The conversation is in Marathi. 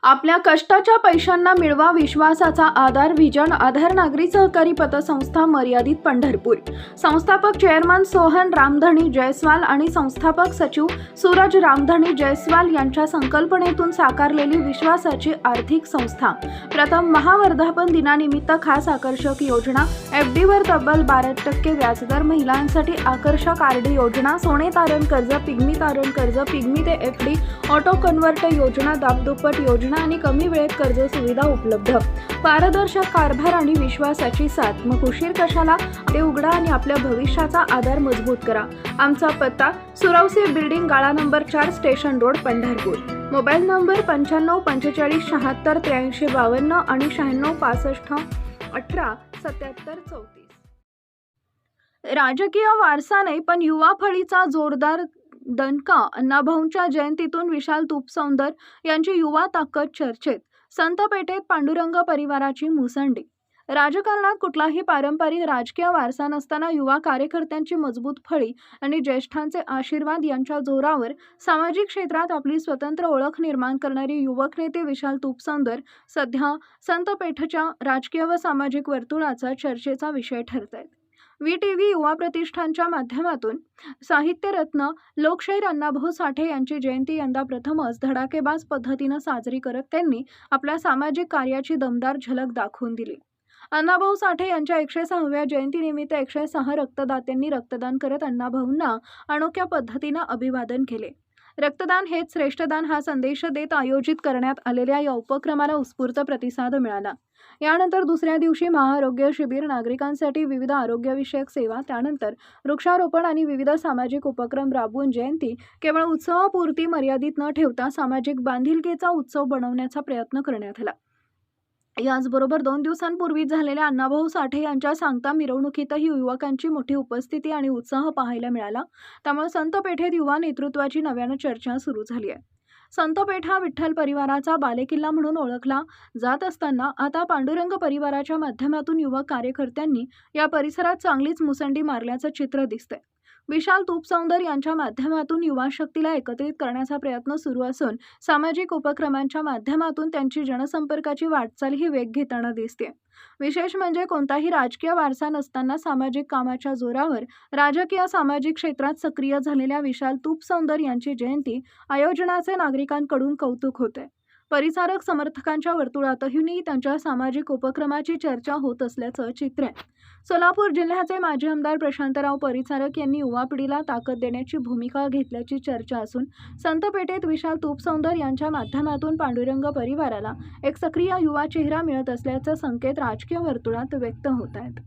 आपल्या कष्टाच्या पैशांना मिळवा विश्वासाचा आधार व्हिजन आधार नागरी सहकारी पतसंस्था मर्यादित पंढरपूर। संस्थापक चेअरमन सोहन रामधणी जयस्वाल आणि संस्थापक सचिव सूरज रामधणी जयस्वाल यांच्या संकल्पनेतून साकारलेली विश्वासाची आर्थिक संस्था। प्रथम महावर्धापन दिनानिमित्त खास आकर्षक योजना, FD वर तब्बल 12% व्याजदर, महिलांसाठी आकर्षक RD योजना, सोने तारण कर्ज, पिग्मी तारण कर्ज, पिग्मी ते FD, ऑटो कन्व्हर्ट योजना, दाबदुप्पट योजना आणि कमी वेळेत कर्ज सुविधा उपलब्ध। पारदर्शक कारभार आणि विश्वासाची साथ। मग उशीर कशाला, ते उघडा आणि आपल्या भविष्याचा आधार मजबूत करा। आमचा पत्ता सुरवसी बिल्डिंग, गाळा number 4, station road, Pandharpur. Mobile number 95 45 76 83 52 आणि 96 65 18 77 34। राजकीय वारसा नाही पण युवा फळीचा जोरदार दणका। अण्णाभाऊंच्या जयंतीतून विशाल तुपसौंदर यांची युवा ताकद चर्चेत। संत पेठेत पांडुरंग परिवाराची मुसंडी। राजकारणात कुठलाही पारंपरिक राजकीय वारसा नसताना युवा कार्यकर्त्यांची मजबूत फळी आणि ज्येष्ठांचे आशीर्वाद यांच्या जोरावर सामाजिक क्षेत्रात आपली स्वतंत्र ओळख निर्माण करणारी युवक नेते विशाल तुपसौंदर सध्या संत पेठच्या राजकीय व सामाजिक वर्तुळाचा चर्चेचा विषय ठरत आहेत। VTV युवा प्रतिष्ठानच्या माध्यमातून साहित्यरत्न लोकशाहीर अण्णाभाऊ साठे यांची जयंती यंदा प्रथमच धडाकेबाज पद्धतीने साजरी करत त्यांनी आपल्या सामाजिक कार्याची दमदार झलक दाखवून दिली। अण्णाभाऊ साठे यांच्या 106व्या जयंतीनिमित्त 106 रक्तदात्यांनी रक्तदान करत अण्णाभाऊंना अनोख्या पद्धतीने अभिवादन केले। रक्तदान हेच श्रेष्ठदान हा संदेश देत आयोजित करण्यात आलेल्या या उपक्रमाला उत्स्फूर्त प्रतिसाद मिळाला। यानंतर दुसऱ्या दिवशी महाआरोग्य शिबिर, नागरिकांसाठी विविध आरोग्यविषयक सेवा, त्यानंतर वृक्षारोपण आणि विविध सामाजिक उपक्रम राबवून जयंती केवळ उत्सवापुरती मर्यादित न ठेवता सामाजिक बांधिलकीचा उत्सव बनवण्याचा प्रयत्न करण्यात आला। याचबरोबर 2 दिवसांपूर्वी झालेल्या अण्णाभाऊ साठे यांच्या सांगता मिरवणुकीतही युवकांची मोठी उपस्थिती आणि उत्साह पाहायला मिळाला। त्यामुळे संत पेठेत युवा नेतृत्वाची नव्याने चर्चा सुरू झाली आहे। संत पेठ हा विठ्ठल परिवाराचा बालेकिल्ला म्हणून ओळखला जात असताना आता पांडुरंग परिवाराच्या माध्यमातून युवक कार्यकर्त्यांनी या परिसरात चांगलीच मुसंडी मारल्याचं चित्र दिसतंय। विशाल तुपसौंदर यांच्या माध्यमातून युवा शक्तीला एकत्रित करण्याचा प्रयत्न सुरू असून सामाजिक उपक्रमांच्या माध्यमातून त्यांची जनसंपर्काची वाटचालही वेग घेताना दिसते। विशेष म्हणजे कोणताही राजकीय वारसा नसताना सामाजिक कामाच्या जोरावर राजकीय सामाजिक क्षेत्रात सक्रिय झालेल्या विशाल तुपसौंदर यांची जयंती आयोजनाचे नागरिकांकडून कौतुक होते। परिचारक समर्थकांच्या वर्तुळातही त्यांच्या सामाजिक उपक्रमाची चर्चा होत असल्याचं चित्र आहे। सोलापूर जिल्ह्याचे माजी आमदार प्रशांतराव परिचारक यांनी युवा पिढीला ताकद देण्याची भूमिका घेतल्याची चर्चा असून संत पेठेत विशाल तुपसौंदर यांच्या माध्यमातून पांडुरंग परिवाराला एक सक्रिय युवा चेहरा मिळत असल्याचे संकेत राजकीय वर्तुळात व्यक्त होत आहेत।